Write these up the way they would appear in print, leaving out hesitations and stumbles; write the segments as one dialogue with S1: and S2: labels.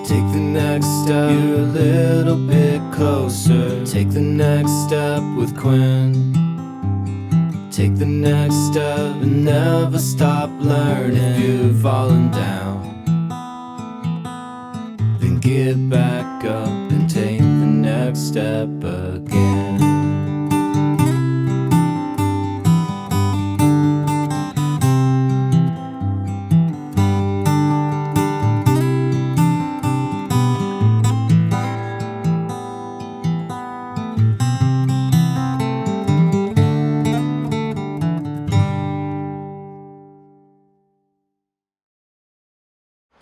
S1: Take the next step, you're a little bit closer. Take the next step with Quinn. Take the next step and never stop learning. If you've fallen down, then get back up and take the next step again.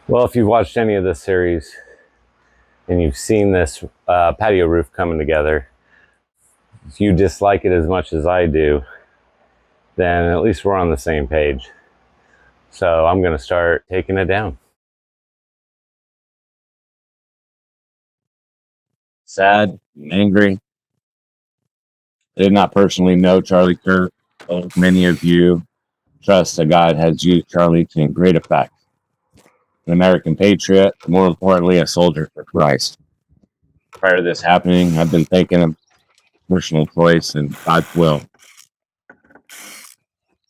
S2: Well, if you've watched any of this series and you've seen this patio roof coming together, if you dislike it as much as I do, then at least we're on the same page. So I'm going to start taking it down.
S3: Sad, angry. I did not personally know Charlie Kirk, but many of you trust that God has used Charlie to great effect. An American patriot, more importantly, a soldier for Christ. Prior to this happening, I've been thinking of personal choice and God's will.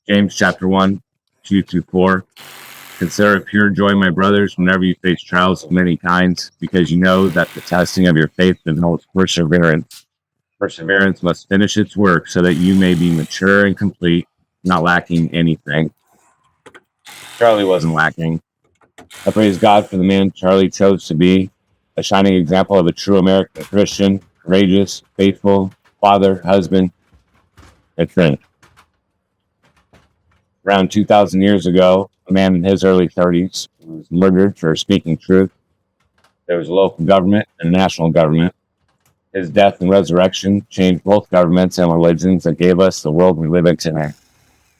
S3: James chapter 1, 2-4. Consider it pure joy, my brothers, whenever you face trials of many kinds, because you know that the testing of your faith develops perseverance. Perseverance must finish its work so that you may be mature and complete, not lacking anything. Charlie wasn't lacking. I praise God for the man Charlie chose to be, a shining example of a true American Christian, courageous, faithful, father, husband, and friend. Around 2,000 years ago, a man in his early 30s was murdered for speaking truth. There was a local government and a national government. His death and resurrection changed both governments and religions that gave us the world we live in today.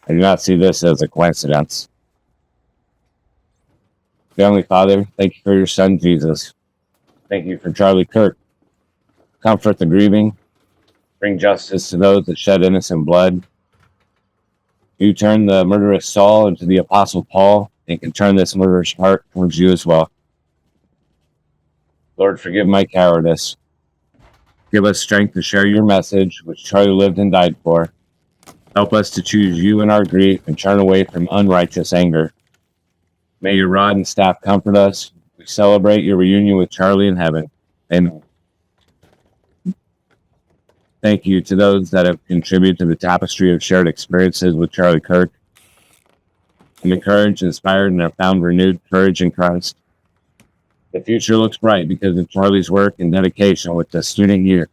S3: I do not see this as a coincidence. Heavenly Father, thank you for your son, Jesus. Thank you for Charlie Kirk. Comfort the grieving. Bring justice to those that shed innocent blood. You turn the murderous Saul into the Apostle Paul and can turn this murderous heart towards you as well. Lord, forgive my cowardice. Give us strength to share your message, which Charlie lived and died for. Help us to choose you in our grief and turn away from unrighteous anger. May your rod and staff comfort us. We celebrate your reunion with Charlie in heaven. Amen. Thank you to those that have contributed to the tapestry of shared experiences with Charlie Kirk. I'm encouraged, inspired, and have found renewed courage in Christ. The future looks bright because of Charlie's work and dedication with the student year.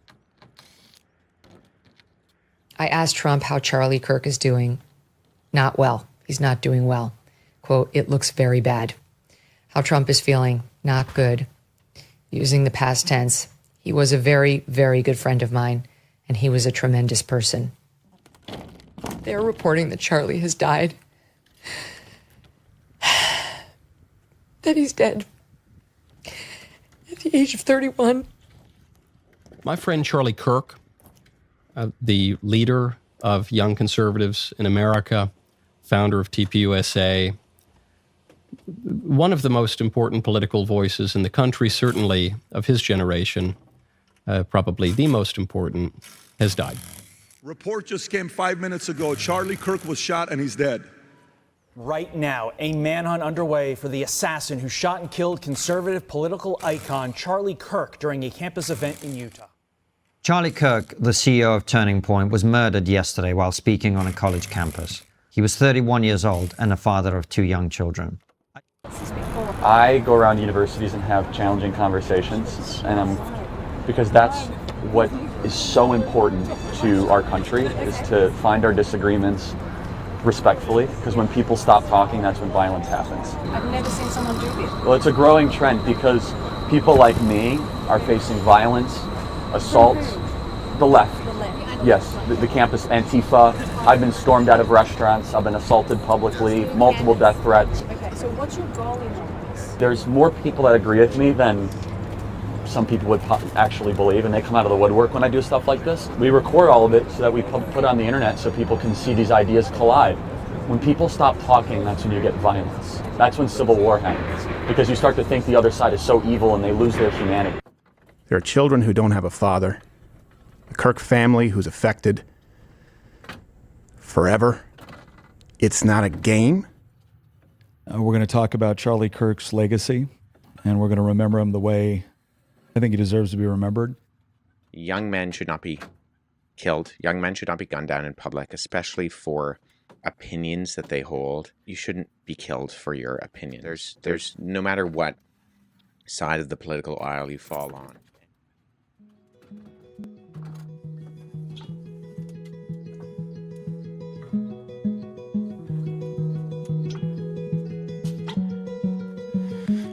S4: I asked Trump how Charlie Kirk is doing. Not well. He's not doing well. Quote, it looks very bad. How Trump is feeling, not good. Using the past tense, he was a very, very good friend of mine, and he was a tremendous person. They're reporting that Charlie has died. That he's dead. At the age of 31.
S5: My friend Charlie Kirk, the leader of Young Conservatives in America, founder of TPUSA, one of the most important political voices in the country, certainly of his generation, probably the most important, has died.
S6: Report just came 5 minutes ago. Charlie Kirk was shot and he's dead.
S7: Right now, a manhunt underway for the assassin who shot and killed conservative political icon Charlie Kirk during a campus event in Utah.
S8: Charlie Kirk, the CEO of Turning Point, was murdered yesterday while speaking on a college campus. He was 31 years old and a father of 2 young children.
S9: I go around universities and have challenging conversations, and because that's what is so important to our country, is to find our disagreements respectfully, because when people stop talking, that's when violence happens.
S10: I've never seen someone do this.
S9: Well, it's a growing trend because people like me are facing violence, assault, the left. Yes, the campus Antifa. I've been stormed out of restaurants. I've been assaulted publicly, multiple death threats.
S10: Okay, so what's your goal in all this?
S9: There's more people that agree with me than some people would actually believe, and they come out of the woodwork when I do stuff like this. We record all of it so that we put it on the internet so people can see these ideas collide. When people stop talking, that's when you get violence. That's when civil war happens. because you start to think the other side is so evil and they lose their humanity.
S11: There are children who don't have a father, a Kirk family who's affected forever. It's not a game.
S12: We're going to talk about Charlie Kirk's legacy, and we're going to remember him the way I think he deserves to be remembered.
S13: Young men should not be killed. Young men should not be gunned down in public, especially for opinions that they hold. You shouldn't be killed for your opinion. There's no matter what side of the political aisle you fall on.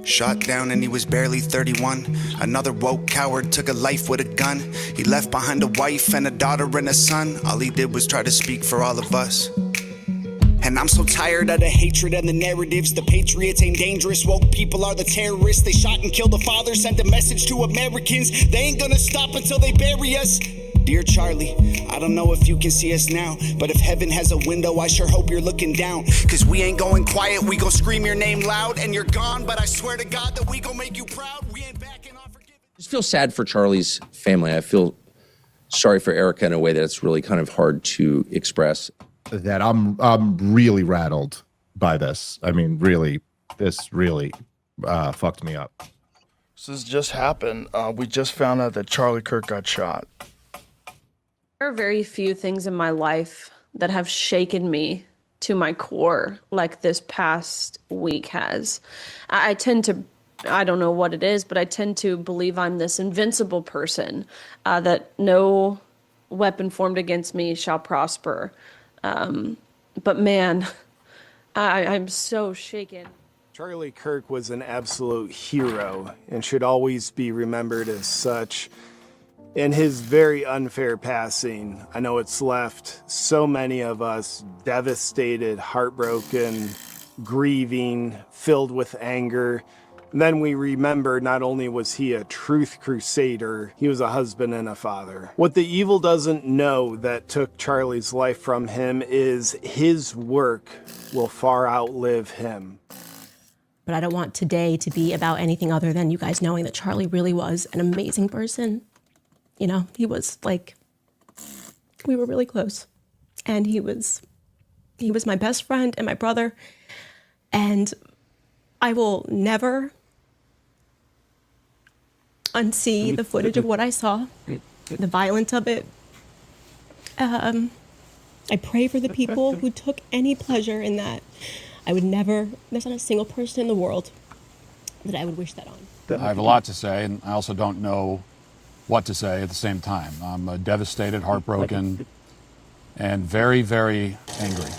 S14: Shot down and he was barely 31. Another woke coward took a life with a gun. He left behind a wife and a daughter and a son. All he did was try to speak for all of us. And I'm so tired of the hatred and the narratives. The patriots ain't dangerous, woke people are the terrorists. They shot and killed the father, sent a message to Americans. They ain't gonna stop until they bury us. Dear Charlie, I don't know if you can see us now, but if heaven has a window, I sure hope you're looking down. Cause we ain't going quiet, we gon' scream your name loud. And you're gone, but I swear to God that we gon' make you proud. We ain't backing off forgiveness.
S15: I just feel sad for Charlie's family. I feel sorry for Erica in a way that's really kind of hard to express.
S16: That I'm really rattled by this. I mean, really, this really fucked me up.
S17: So this just happened. We just found out that Charlie Kirk got shot.
S10: There are very few things in my life that have shaken me to my core like this past week has. I tend to, I don't know what it is, but I tend to believe I'm this invincible person, that no weapon formed against me shall prosper. But man, I'm so shaken.
S18: Charlie Kirk was an absolute hero and should always be remembered as such. In his very unfair passing, I know it's left so many of us devastated, heartbroken, grieving, filled with anger. And then we remember not only was he a truth crusader, he was a husband and a father. What the evil doesn't know that took Charlie's life from him is his work will far outlive him.
S19: But I don't want today to be about anything other than you guys knowing that Charlie really was an amazing person. You know, he was like, we were really close. And he was my best friend and my brother. And I will never unsee the footage of what I saw, the violence of it. I pray for the people who took any pleasure in that. I would never, there's not a single person in the world that I would wish that on.
S20: I have a lot to say, and I also don't know what to say at the same time. I'm devastated, heartbroken, and very, very angry.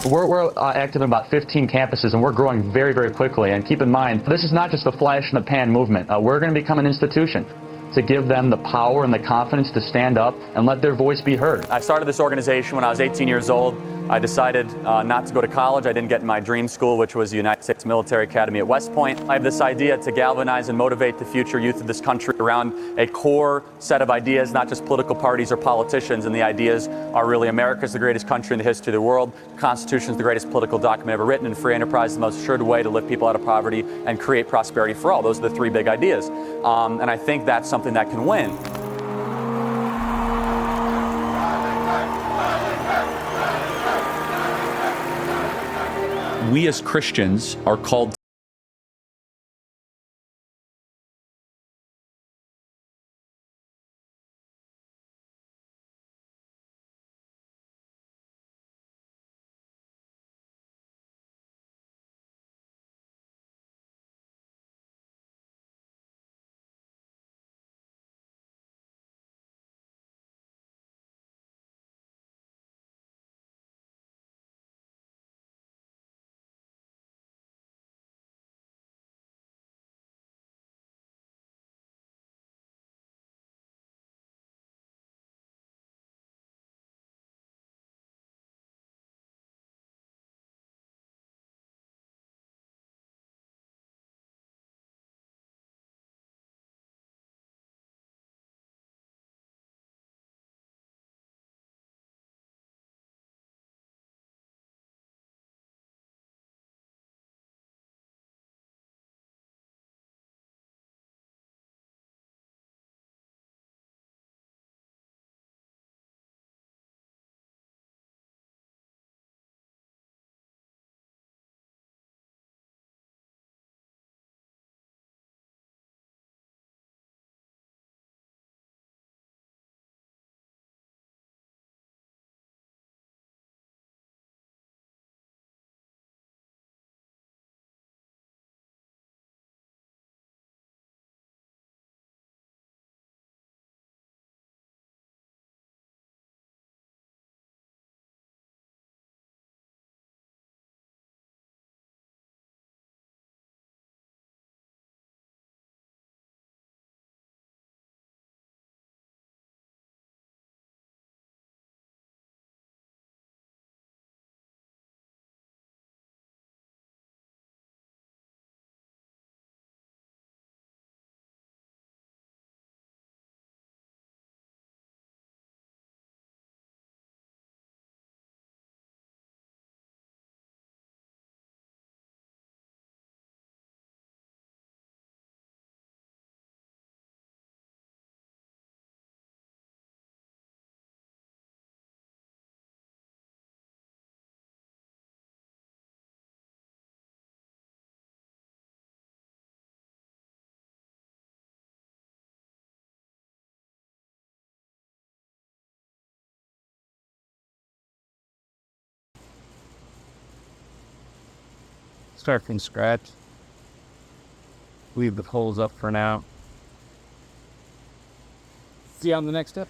S9: We're active in about 15 campuses, and we're growing very, very quickly. And keep in mind, this is not just a flash in the pan movement. We're going to become an institution to give them the power and the confidence to stand up and let their voice be heard. I started this organization when I was 18 years old. I decided not to go to college. I didn't get in my dream school, which was the United States Military Academy at West Point. I have this idea to galvanize and motivate the future youth of this country around a core set of ideas, not just political parties or politicians. And the ideas are really America's the greatest country in the history of the world. The Constitution is the greatest political document ever written, and free enterprise is the most assured way to lift people out of poverty and create prosperity for all. Those are the three big ideas. And I think that's something that can win. We as Christians are called
S21: start from scratch. Leave the holes up for now. See you on the next step.